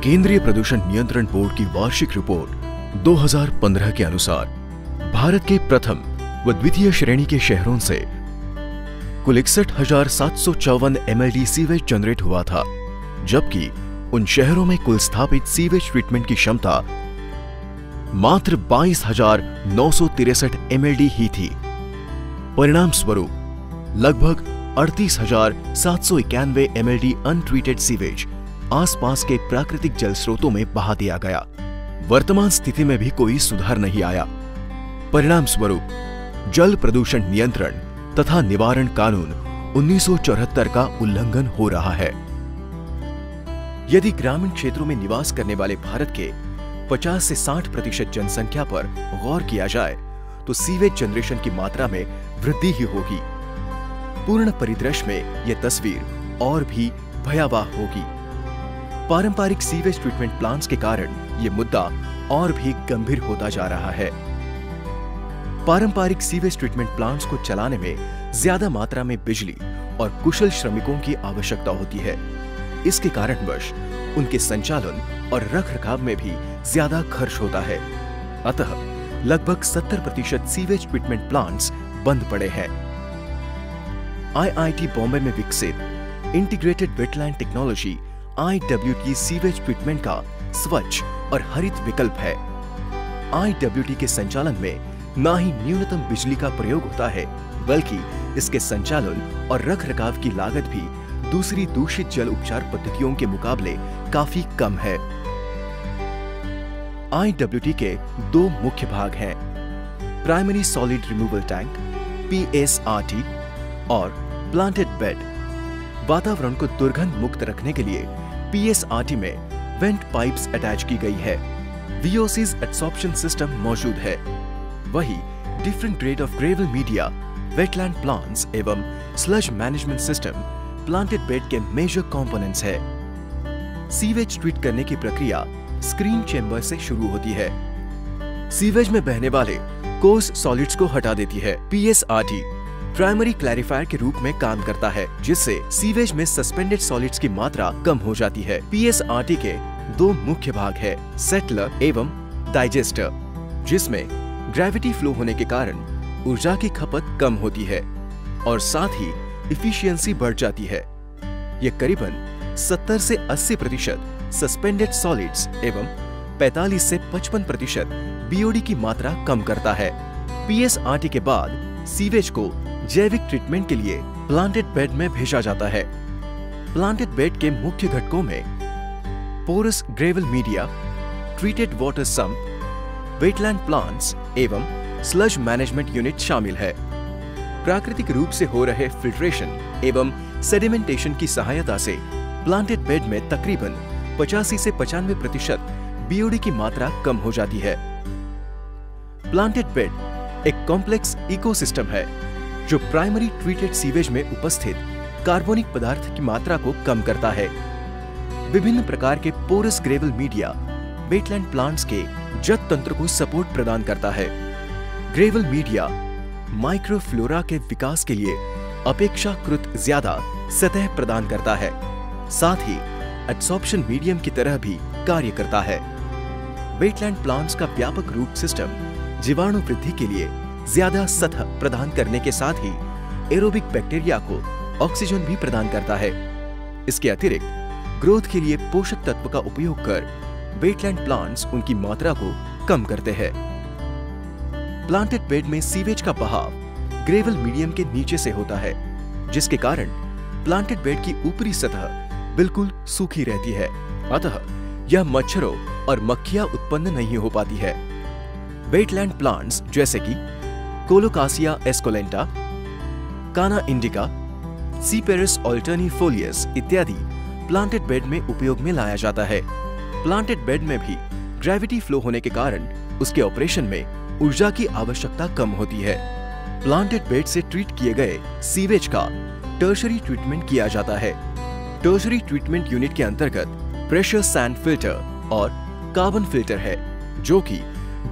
केंद्रीय प्रदूषण नियंत्रण बोर्ड की वार्षिक रिपोर्ट 2015 के अनुसार भारत के प्रथम व द्वितीय श्रेणी के शहरों से कुल 61,754 MLD सीवेज जनरेट हुआ था, जबकि उन शहरों में कुल स्थापित सीवेज ट्रीटमेंट की क्षमता मात्र 22,963 MLD ही थी। परिणाम स्वरूप लगभग 38,791 MLD अनट्रीटेड सीवेज आसपास के प्राकृतिक जल स्रोतों में बहा दिया गया। वर्तमान स्थिति में भी कोई सुधार नहीं आया। परिणाम स्वरूप जल प्रदूषण नियंत्रण तथा निवारण कानून 1974 का उल्लंघन हो रहा है। यदि ग्रामीण क्षेत्रों में निवास करने वाले भारत के 50 से 60% जनसंख्या पर गौर किया जाए तो सीवेज जनरेशन की मात्रा में वृद्धि ही होगी। पूर्ण परिदृश्य में यह तस्वीर और भी भयावह होगी। पारंपरिक सीवेज ट्रीटमेंट प्लांट्स के कारण यह मुद्दा और भी गंभीर होता जा रहा है। पारंपरिक सीवेज ट्रीटमेंट प्लांट्स को चलाने में ज्यादा मात्रा में बिजली और कुशल श्रमिकों की आवश्यकता होती है। इसके कारणवश उनके संचालन और रखरखाव में भी ज्यादा खर्च होता है। अतः लगभग 70% सीवेज ट्रीटमेंट प्लांट्स बंद पड़े हैं। IIT बॉम्बे में विकसित integrated wetland technology IWT sewage treatment का स्वच्छ और हरित विकल्प है। IWT के संचालन में न ही न्यूनतम बिजली का प्रयोग होता है, बल्कि इसके संचालन और रखरखाव की लागत भी दूसरी दूषित जल उपचार पद्धतियों के मुकाबले काफी कम है। IWT के दो मुख्य भाग हैं, primary solid removal tank PSRT और प्लांटेड बेड। वातावरण को दुर्गंध मुक्त रखने के लिए PSRT में वेंट पाइप्स अटैच की गई है। VOCs एब्सॉर्प्शन सिस्टम मौजूद है। वही different grade of gravel media, wetland plants एवं sludge management system planted bed के मेजर कंपोनेंट्स है। सीवेज ट्रीट करने की प्रक्रिया स्क्रीन चेंबर से शुरू होती है। सीवेज में बहने वाले कोर्स सॉलिड्स को हटा देती है। PSRT प्राइमरी क्लैरिफायर के रूप में काम करता है, जिससे सीवेज में सस्पेंडेड सॉलिड्स की मात्रा कम हो जाती है। PSRT के दो मुख्य भाग है, सेटलर एवं डाइजेस्टर, जिसमें ग्रेविटी फ्लो होने के कारण ऊर्जा की खपत कम होती है और साथ ही इफिशियंसी बढ़ जाती है। यह करीबन 70 से 80% सस्पेंडेड सॉलिड्स एवं 45 से 55% BOD की मात्रा कम करता है। PSRT के बाद सीवेज को जैविक ट्रीटमेंट के लिए प्लांटेड बेड में भेजा जाता है। प्लांटेड बेड के मुख्य घटकों में porous gravel media, treated water sump, wetland plants एवं स्लज मैनेजमेंट यूनिट शामिल है। प्राकृतिक रूप से हो रहे फिल्ट्रेशन एवं सेडिमेंटेशन की सहायता से प्लांटेड बेड में तकरीबन 85 से 95% BOD की मात्रा कम हो जाती है। प्लांटेड बेड एक कॉम्प्लेक्स इकोसिस्टम है जो प्राइमरी ट्रीटेड सीवेज में उपस्थित कार्बनिक पदार्थ की मात्रा को कम करता है। विभिन्न प्रकार के porous gravel media wetland plants के जत तंत्र को सपोर्ट प्रदान करता है। ग्रेवल मीडिया माइक्रोफ्लोरा के विकास के लिए अपेक्षाकृत ज्यादा सतह प्रदान करता है, साथ ही एब्सॉर्प्शन मीडियम की तरह भी कार्य करता है। वेटलैंड प्लांट्स का व्यापक रूट सिस्टम जीवाणु वृद्धि के लिए ज्यादा सतह प्रदान करने के साथ ही एरोबिक बैक्टीरिया को ऑक्सीजन भी प्रदान करता है। इसके अतिरिक्त ग्रोथ के लिए पोषक तत्व का उपयोग कर वेटलैंड प्लांट्स उनकी मात्रा को कम करते हैं। प्लांटेड बेड में सीवेज का बहाव ग्रेवल मीडियम के नीचे से होता है, जिसके कारण प्लांटेड बेड की ऊपरी सतह बिल्कुल सूखी रहती है। अतः यह मच्छरों और मक्खियां उत्पन्न नहीं हो पाती है। वेटलैंड प्लांट्स जैसे कि कोलोकासिया एस्कोलेंटा, काना इंडिका, सीपेरस अल्टर्निफोलियस इत्यादि प्लांटेड बेड में उपयोग में लाया जाता है। प्लांटेड बेड में भी ग्रेविटी फ्लो होने के कारण उसके ऑपरेशन में ऊर्जा की आवश्यकता कम होती है। प्लांटेड बेड से ट्रीट किए गए सीवेज का टर्शरी ट्रीटमेंट किया जाता है। टर्शरी ट्रीटमेंट यूनिट के अंतर्गत प्रेशर सैंड फिल्टर और कार्बन फिल्टर है, जो कि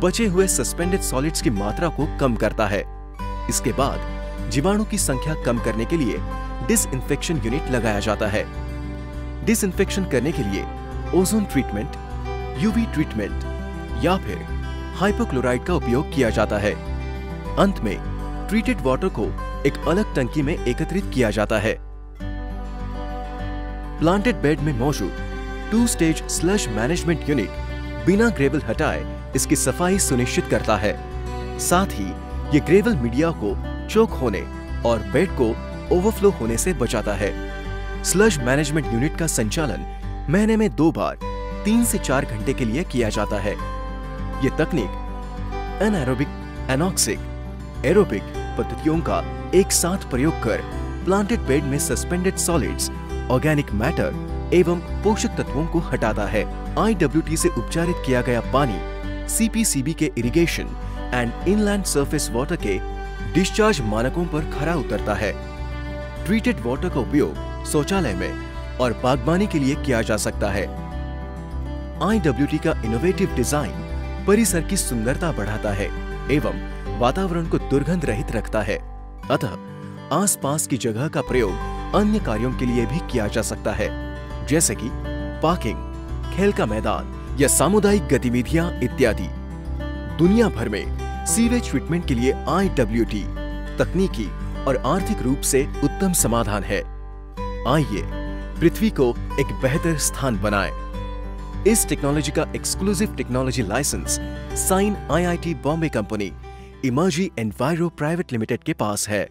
बचे हुए सस्पेंडेड सॉलिड्स की मात्रा को कम करता है। इसके बाद जीवाणु की संख्या कम करने के लिए डिसइंफेक्शन यूनिट लगाया जाता है। डिसइंफेक्शन करने के लिए ओजोन ट्रीटमेंट, यूवी ट्रीटमेंट या फिर हाइपोक्लोराइड का उपयोग किया जाता है। अंत में ट्रीटेड वाटर को एक अलग टंकी में एकत्रित किया जाता है। प्लांटेड बेड में मौजूद 2 स्टेज स्लश मैनेजमेंट यूनिट बिना ग्रेवल हटाए इसकी सफाई सुनिश्चित करता है। साथ ही ये ग्रेवल मीडिया को चोक होने और बेड को ओवरफ्लो होने से बचाता है। स्लज मैनेजमेंट यूनिट का संचालन महीने में 2 बार 3 से 4 घंटे के लिए किया जाता है। ये तकनीक एनारोबिक, एनॉक्सिक, एरोबिक पद्धतियों का एक साथ प्रयोग कर प्लांटेड बेड में सस्पेंडेड सॉलिड्स, ऑर्गेनिक मैटर एवं पोषक तत्वों को हटाता है। IWT से उपचारित किया गया पानी CPCB के irrigation and inland surface water के डिस्चार्ज मानकों पर खरा उतरता है। ट्रीटेड वाटर का उपयोग शौचालय में और बागबानी के लिए किया जा सकता है। IWT का इनोवेटिव डिजाइन परिसर की सुंदरता बढ़ाता है एवं वातावरण को दुर्गंध रहित रखता है। अतः आसपास की जगह का प्रयोग अन्य कार्यों के लिए भी किया जा सकता है, जैसे कि पार्किंग, खेल का मैदान या सामुदायिक गतिविधियां इत्यादि। दुनिया भर में सीवेज ट्रीटमेंट के लिए IWT तकनीकी और आर्थिक रूप से उत्तम समाधान है। आइए पृथ्वी को एक बेहतर स्थान बनाएं। इस टेक्नोलॉजी का exclusive technology license sign IIT Bombay company Emergy Enviro private limited के पास है।